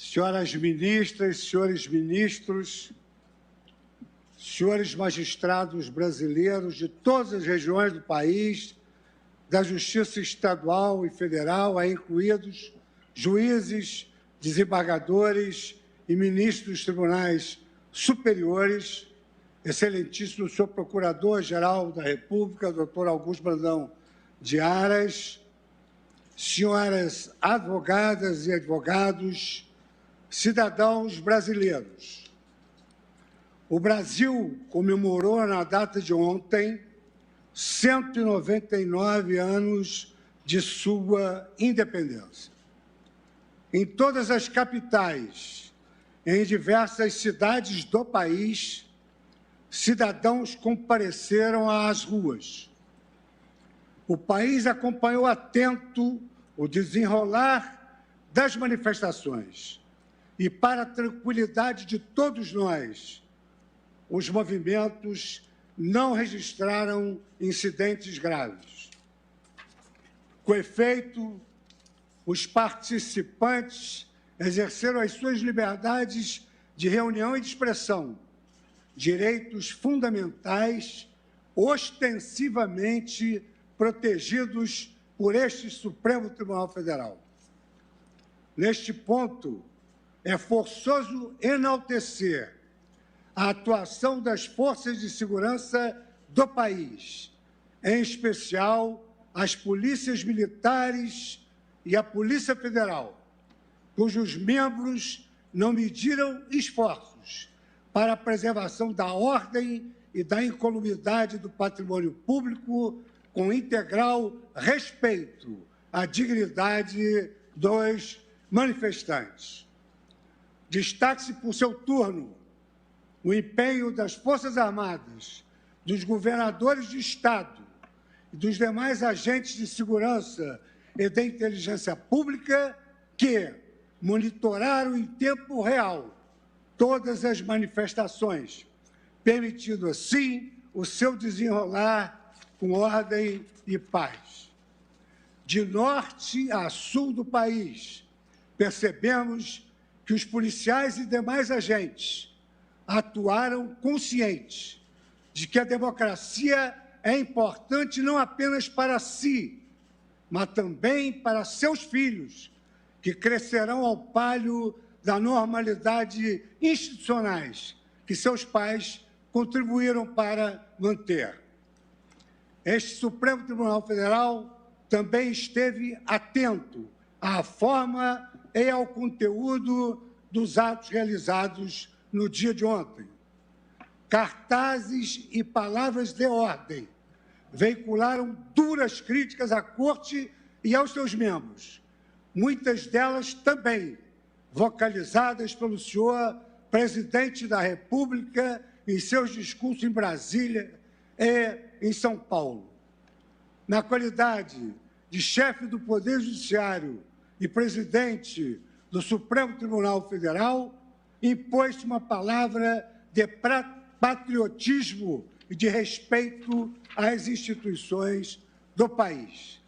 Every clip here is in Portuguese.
senhoras ministras, senhores ministros, senhores magistrados brasileiros de todas as regiões do país, da Justiça Estadual e Federal, aí incluídos juízes, desembargadores e ministros dos tribunais superiores, excelentíssimo senhor Procurador-Geral da República, doutor Augusto Brandão de Aras, senhoras advogadas e advogados, cidadãos brasileiros. O Brasil comemorou na data de ontem 199 anos de sua independência. Em todas as capitais, em diversas cidades do país, cidadãos compareceram às ruas. O país acompanhou atento o desenrolar das manifestações e, para a tranquilidade de todos nós, os movimentos não registraram incidentes graves. Com efeito, os participantes exerceram as suas liberdades de reunião e de expressão, direitos fundamentais ostensivamente protegidos por este Supremo Tribunal Federal. Neste ponto, é forçoso enaltecer a atuação das forças de segurança do país, em especial as polícias militares e a Polícia Federal, cujos membros não mediram esforços para a preservação da ordem e da incolumidade do patrimônio público, com integral respeito à dignidade dos manifestantes. Destaque-se por seu turno o empenho das Forças Armadas, dos governadores de Estado e dos demais agentes de segurança e da inteligência pública que monitoraram em tempo real todas as manifestações, permitindo assim o seu desenrolar com ordem e paz. De norte a sul do país, percebemos que os policiais e demais agentes atuaram conscientes de que a democracia é importante não apenas para si, mas também para seus filhos, que crescerão ao palio da normalidade institucionais que seus pais contribuíram para manter. Este Supremo Tribunal Federal também esteve atento à forma e ao conteúdo dos atos realizados no dia de ontem. Cartazes e palavras de ordem veicularam duras críticas à Corte e aos seus membros, muitas delas também vocalizadas pelo senhor Presidente da República em seus discursos em Brasília e em São Paulo. Na qualidade de chefe do Poder Judiciário e presidente do Supremo Tribunal Federal, impôs uma palavra de patriotismo e de respeito às instituições do país.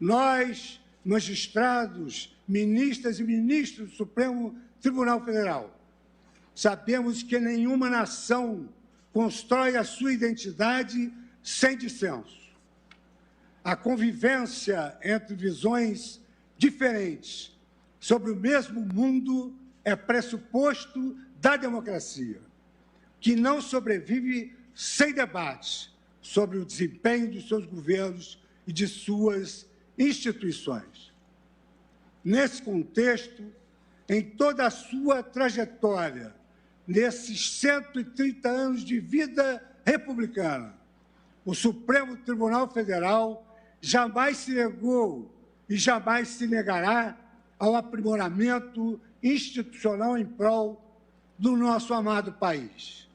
Nós, magistrados, ministras e ministros do Supremo Tribunal Federal, sabemos que nenhuma nação constrói a sua identidade sem dissenso. A convivência entre visões diferentes sobre o mesmo mundo é pressuposto da democracia, que não sobrevive sem debate sobre o desempenho de seus governos e de suas instituições. Nesse contexto, em toda a sua trajetória, nesses 130 anos de vida republicana, o Supremo Tribunal Federal jamais se negou e jamais se negará ao aprimoramento institucional em prol do nosso amado país.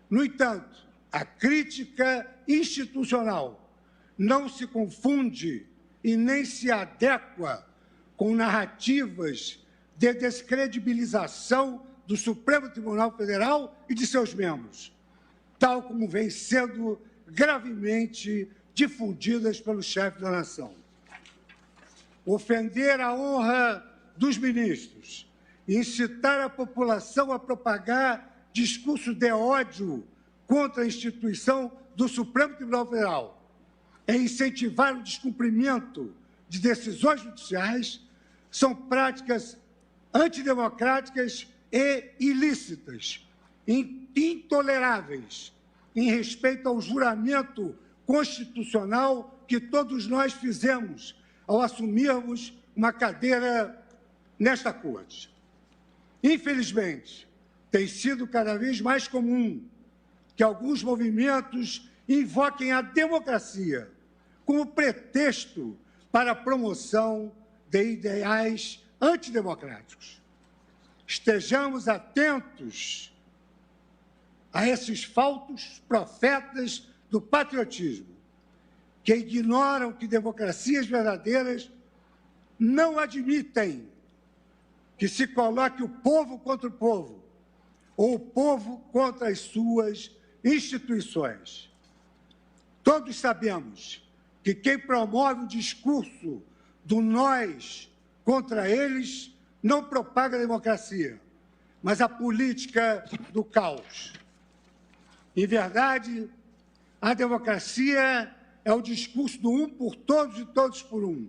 No entanto, a crítica institucional não se confunde e nem se adequa com narrativas de descredibilização do Supremo Tribunal Federal e de seus membros, tal como vem sendo gravemente difundidas pelo chefe da nação. Ofender a honra dos ministros incitar a população a propagar discurso de ódio contra a instituição do Supremo Tribunal Federal, é incentivar o descumprimento de decisões judiciais, são práticas antidemocráticas e ilícitas, intoleráveis, em respeito ao juramento constitucional que todos nós fizemos ao assumirmos uma cadeira nesta Corte. Infelizmente, tem sido cada vez mais comum que alguns movimentos invoquem a democracia como pretexto para a promoção de ideais antidemocráticos. Estejamos atentos a esses falsos profetas do patriotismo, que ignoram que democracias verdadeiras não admitem que se coloque o povo contra o povo, ou o povo contra as suas instituições. Todos sabemos que quem promove o discurso do nós contra eles não propaga a democracia, mas a política do caos. Em verdade, a democracia é o discurso do um por todos e todos por um,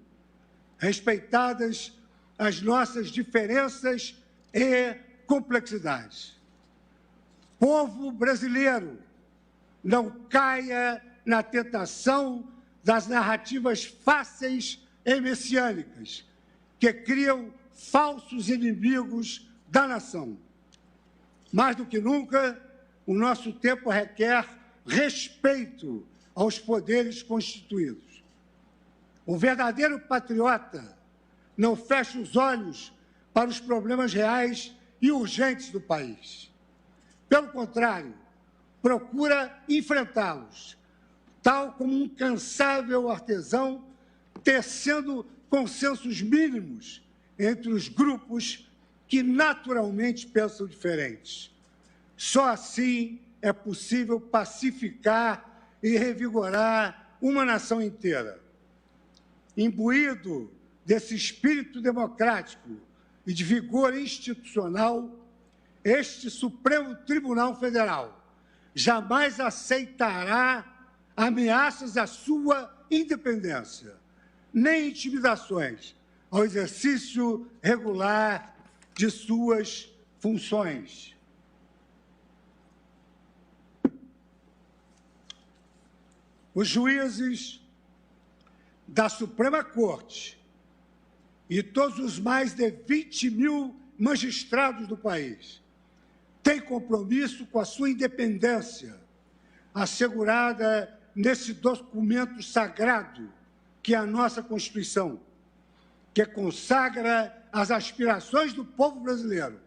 respeitadas as nossas diferenças e complexidades. Povo brasileiro, não caia na tentação das narrativas fáceis e messiânicas, que criam falsos inimigos da nação. Mais do que nunca, o nosso tempo requer respeito aos poderes constituídos. O verdadeiro patriota não fecha os olhos para os problemas reais e urgentes do país. Pelo contrário, procura enfrentá-los, tal como um incansável artesão tecendo consensos mínimos entre os grupos que naturalmente pensam diferentes. Só assim é possível pacificar e revigorar uma nação inteira. Imbuído desse espírito democrático e de vigor institucional, este Supremo Tribunal Federal jamais aceitará ameaças à sua independência, nem intimidações ao exercício regular de suas funções. Os juízes da Suprema Corte e todos os mais de 20 mil magistrados do país têm compromisso com a sua independência, assegurada nesse documento sagrado que é a nossa Constituição, que consagra as aspirações do povo brasileiro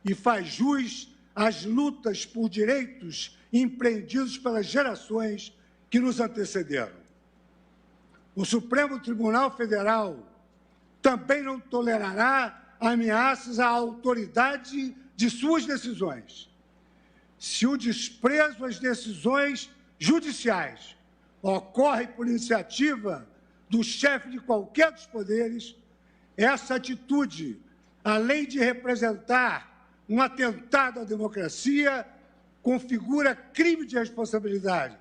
e faz jus às lutas por direitos empreendidos pelas gerações que nos antecederam. O Supremo Tribunal Federal também não tolerará ameaças à autoridade de suas decisões. Se o desprezo às decisões judiciais ocorre por iniciativa do chefe de qualquer dos poderes, essa atitude, além de representar um atentado à democracia, configura crime de responsabilidade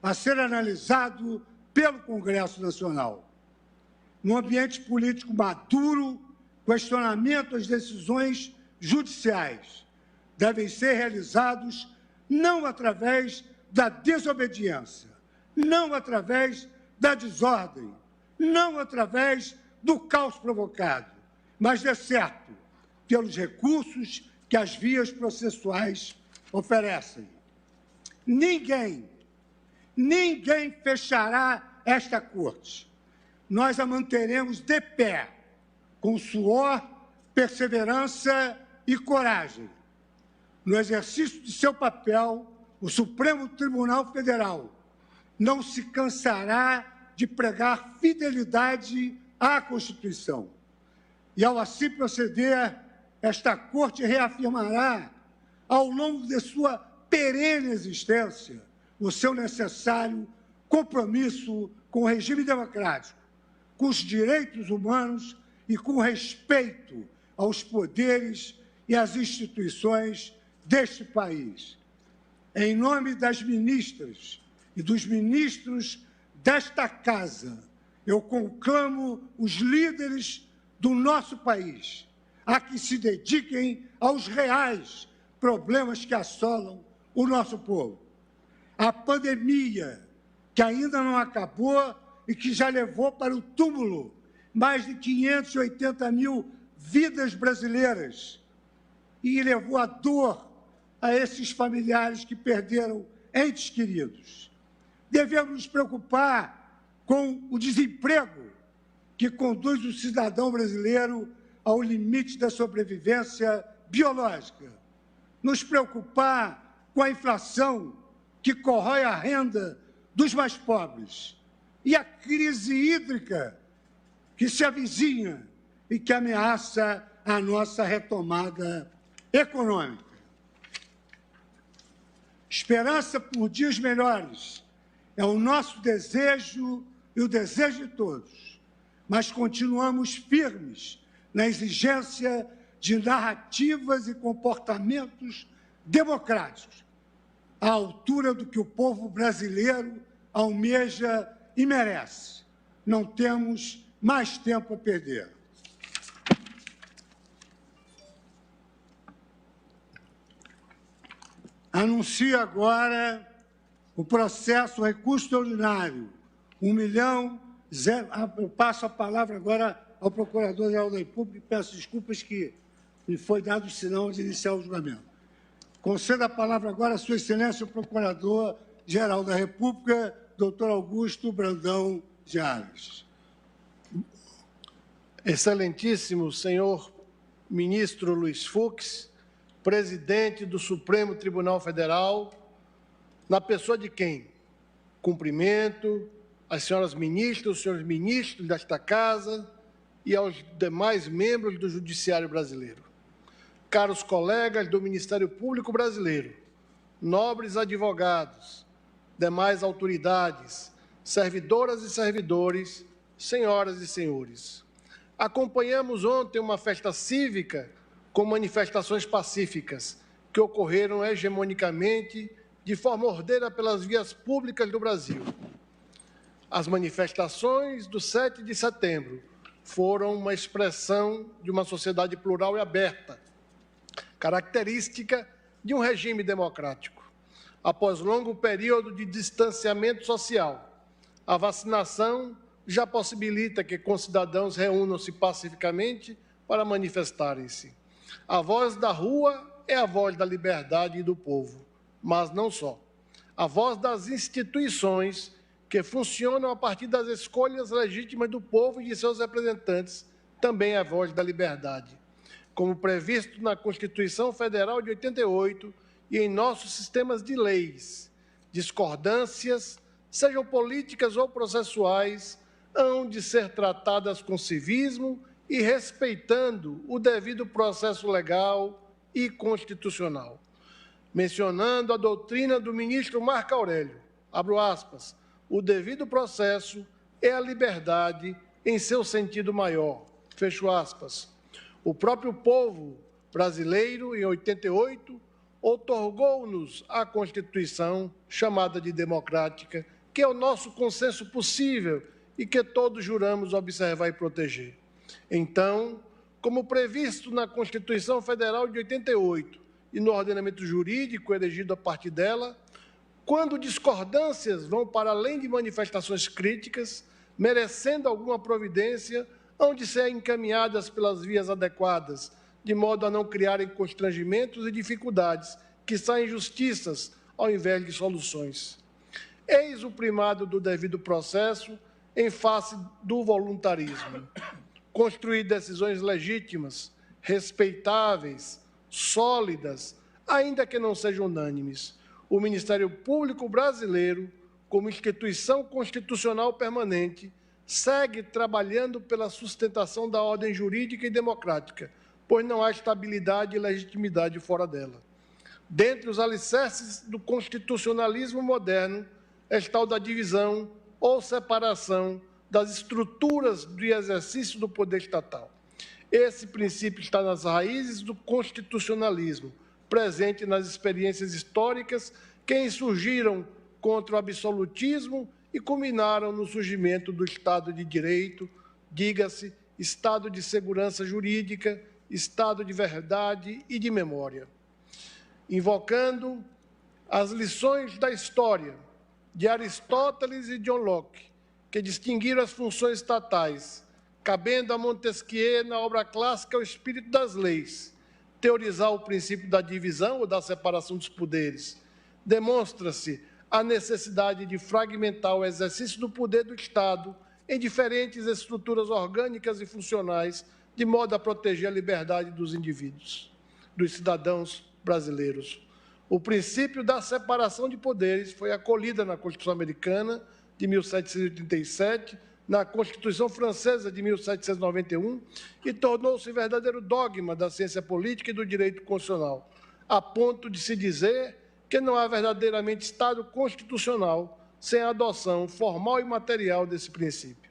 a ser analisado pelo Congresso Nacional. No ambiente político maduro, questionamento às decisões judiciais devem ser realizados não através da desobediência, não através da desordem, não através do caos provocado, mas, de certo, pelos recursos que as vias processuais oferecem. Ninguém fechará esta Corte. Nós a manteremos de pé, com suor, perseverança e coragem. No exercício de seu papel, o Supremo Tribunal Federal não se cansará de pregar fidelidade à Constituição. E, ao assim proceder, esta Corte reafirmará, ao longo de sua perene existência, o seu necessário compromisso com o regime democrático, com os direitos humanos e com respeito aos poderes e as instituições deste país. Em nome das ministras e dos ministros desta Casa, eu conclamo os líderes do nosso país a que se dediquem aos reais problemas que assolam o nosso povo. A pandemia, que ainda não acabou e que já levou para o túmulo mais de 580 mil vidas brasileiras e levou a dor a esses familiares que perderam entes queridos. Devemos nos preocupar com o desemprego que conduz o cidadão brasileiro ao limite da sobrevivência biológica. Nos preocupar com a inflação que corrói a renda dos mais pobres e a crise hídrica que se avizinha e que ameaça a nossa retomada econômica. Esperança por dias melhores é o nosso desejo e o desejo de todos, mas continuamos firmes na exigência de narrativas e comportamentos democráticos, à altura do que o povo brasileiro almeja e merece. Não temos mais tempo a perder. Anuncio agora o processo recurso extraordinário, 1 milhão, eu passo a palavra agora ao Procurador-Geral da República e peço desculpas que me foi dado o sinal de iniciar o julgamento. Concedo a palavra agora a Sua Excelência, o Procurador-Geral da República, Dr. Augusto Brandão de Aves. Excelentíssimo senhor ministro Luiz Fux, presidente do Supremo Tribunal Federal, na pessoa de quem cumprimento as senhoras ministras, os senhores ministros desta Casa e aos demais membros do Judiciário Brasileiro. Caros colegas do Ministério Público Brasileiro, nobres advogados, demais autoridades, servidoras e servidores, senhoras e senhores. Acompanhamos ontem uma festa cívica com manifestações pacíficas que ocorreram hegemonicamente de forma ordeira pelas vias públicas do Brasil. As manifestações do 7 de setembro foram uma expressão de uma sociedade plural e aberta, característica de um regime democrático. Após longo período de distanciamento social, a vacinação já possibilita que concidadãos reúnam-se pacificamente para manifestarem-se. A voz da rua é a voz da liberdade e do povo, mas não só. A voz das instituições que funcionam a partir das escolhas legítimas do povo e de seus representantes também é a voz da liberdade. Como previsto na Constituição Federal de 88 e em nossos sistemas de leis, discordâncias, sejam políticas ou processuais, hão de ser tratadas com civismo e respeitando o devido processo legal e constitucional. Mencionando a doutrina do ministro Marco Aurélio, abro aspas, o devido processo é a liberdade em seu sentido maior, fecho aspas. O próprio povo brasileiro, em 88, outorgou-nos a Constituição, chamada de democrática, que é o nosso consenso possível e que todos juramos observar e proteger. Então, como previsto na Constituição Federal de 88 e no ordenamento jurídico elegido a partir dela, quando discordâncias vão para além de manifestações críticas, merecendo alguma providência, hão de ser encaminhadas pelas vias adequadas, de modo a não criarem constrangimentos e dificuldades que saem justiças ao invés de soluções. Eis o primado do devido processo em face do voluntarismo. Construir decisões legítimas, respeitáveis, sólidas, ainda que não sejam unânimes. O Ministério Público Brasileiro, como instituição constitucional permanente, segue trabalhando pela sustentação da ordem jurídica e democrática, pois não há estabilidade e legitimidade fora dela. Dentre os alicerces do constitucionalismo moderno está o da divisão ou separação das estruturas de exercício do poder estatal. Esse princípio está nas raízes do constitucionalismo, presente nas experiências históricas que insurgiram contra o absolutismo e culminaram no surgimento do Estado de Direito, diga-se, Estado de segurança jurídica, Estado de verdade e de memória. Invocando as lições da história de Aristóteles e John Locke, que distinguiram as funções estatais, cabendo a Montesquieu, na obra clássica, O Espírito das Leis, teorizar o princípio da divisão ou da separação dos poderes, demonstra-se a necessidade de fragmentar o exercício do poder do Estado em diferentes estruturas orgânicas e funcionais, de modo a proteger a liberdade dos indivíduos, dos cidadãos brasileiros. O princípio da separação de poderes foi acolhida na Constituição Americana de 1787, na Constituição Francesa de 1791 e tornou-se verdadeiro dogma da ciência política e do direito constitucional, a ponto de se dizer que não há verdadeiramente Estado constitucional sem a adoção formal e material desse princípio.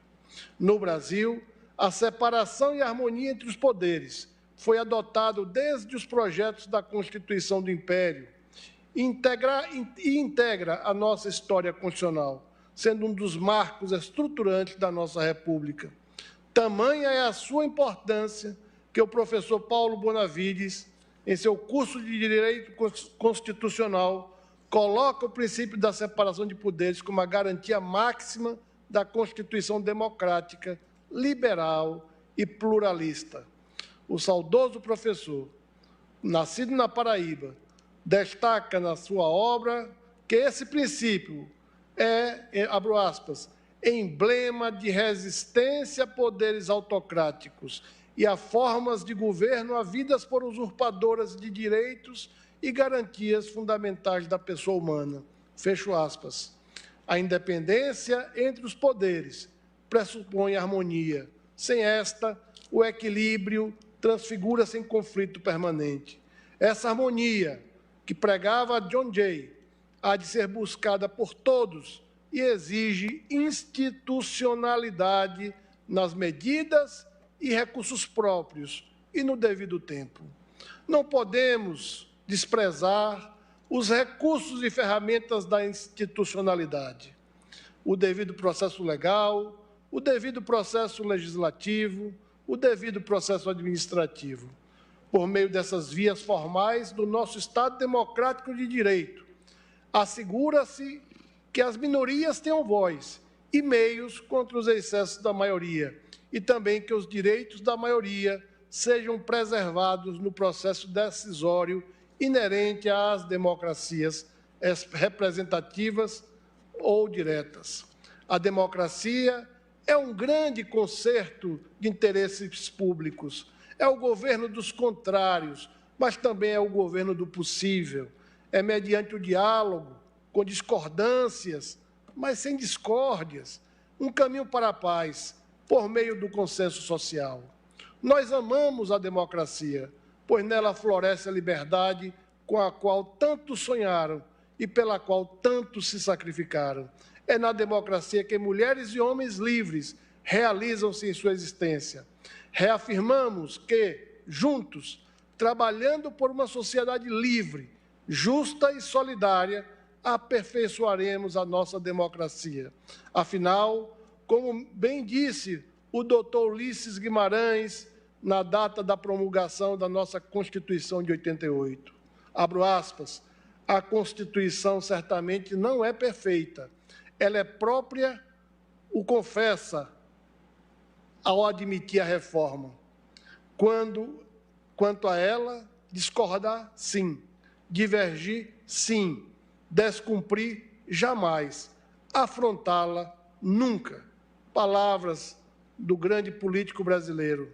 No Brasil, a separação e a harmonia entre os poderes foi adotado desde os projetos da Constituição do Império e integra a nossa história constitucional, sendo um dos marcos estruturantes da nossa República. Tamanha é a sua importância que o professor Paulo Bonavides, em seu curso de Direito Constitucional, coloca o princípio da separação de poderes como a garantia máxima da Constituição democrática, liberal e pluralista. O saudoso professor, nascido na Paraíba, destaca na sua obra que esse princípio é, abro aspas, emblema de resistência a poderes autocráticos e a formas de governo havidas por usurpadoras de direitos e garantias fundamentais da pessoa humana. Fecho aspas. A independência entre os poderes pressupõe harmonia. Sem esta, o equilíbrio transfigura-se em conflito permanente. Essa harmonia que pregava John Jay há de ser buscada por todos e exige institucionalidade nas medidas e recursos próprios e no devido tempo. Não podemos desprezar os recursos e ferramentas da institucionalidade, o devido processo legal, o devido processo legislativo, o devido processo administrativo. Por meio dessas vias formais do nosso Estado democrático de direito, assegura-se que as minorias tenham voz e meios contra os excessos da maioria, e também que os direitos da maioria sejam preservados no processo decisório inerente às democracias representativas ou diretas. A democracia é um grande concerto de interesses públicos, é o governo dos contrários, mas também é o governo do possível. É mediante o diálogo, com discordâncias, mas sem discórdias, um caminho para a paz, por meio do consenso social. Nós amamos a democracia, pois nela floresce a liberdade com a qual tantos sonharam e pela qual tantos se sacrificaram. É na democracia que mulheres e homens livres realizam-se em sua existência. Reafirmamos que, juntos, trabalhando por uma sociedade livre, justa e solidária, aperfeiçoaremos a nossa democracia. Afinal, como bem disse o doutor Ulisses Guimarães, na data da promulgação da nossa Constituição de 88, abro aspas, a Constituição certamente não é perfeita, ela é própria, o confessa, ao admitir a reforma. Quanto a ela, discordar, sim. Divergir, sim. Descumprir, jamais. Afrontá-la, nunca. Palavras do grande político brasileiro.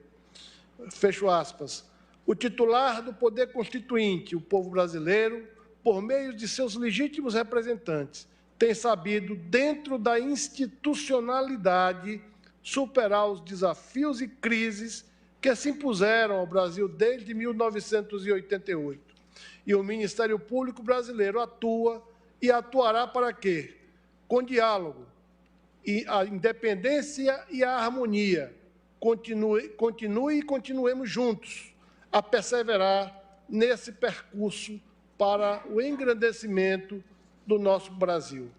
Fecho aspas. O titular do poder constituinte, o povo brasileiro, por meio de seus legítimos representantes, tem sabido, dentro da institucionalidade, superar os desafios e crises que se impuseram ao Brasil desde 1988. E o Ministério Público brasileiro atua e atuará para quê? Com diálogo, e a independência e a harmonia, continuemos juntos a perseverar nesse percurso para o engrandecimento do nosso Brasil.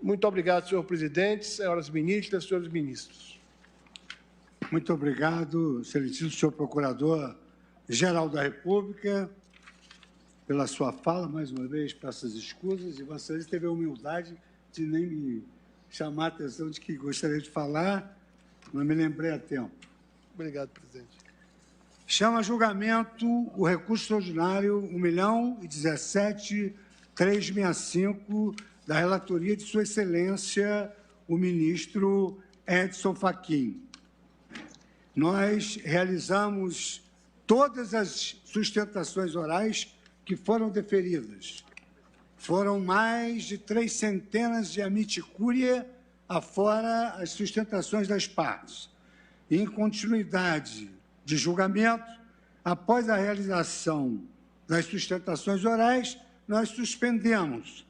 Muito obrigado, senhor presidente, senhoras ministras, senhores ministros. Muito obrigado, excelentíssimo senhor Procurador-Geral da República, pela sua fala. Mais uma vez, peço as escusas, e Vossa Excelência teve a humildade de nem me chamar a atenção de que gostaria de falar, não me lembrei a tempo. Obrigado, presidente. Chama a julgamento o recurso extraordinário 1.017.365 da relatoria de Sua Excelência, o ministro Edson Fachin. Nós realizamos todas as sustentações orais que foram deferidas. Foram mais de 300 de amici curiae, afora as sustentações das partes. Em continuidade de julgamento, após a realização das sustentações orais, nós suspendemos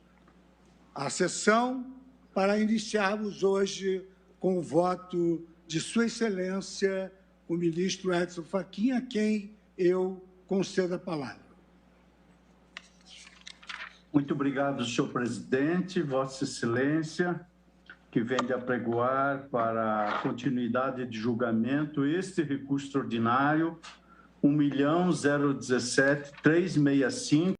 a sessão para iniciarmos hoje com o voto de Sua Excelência, o ministro Edson Fachin, a quem eu concedo a palavra. Muito obrigado, senhor presidente, Vossa Excelência, que vem de apregoar para a continuidade de julgamento este recurso extraordinário 1.017.365.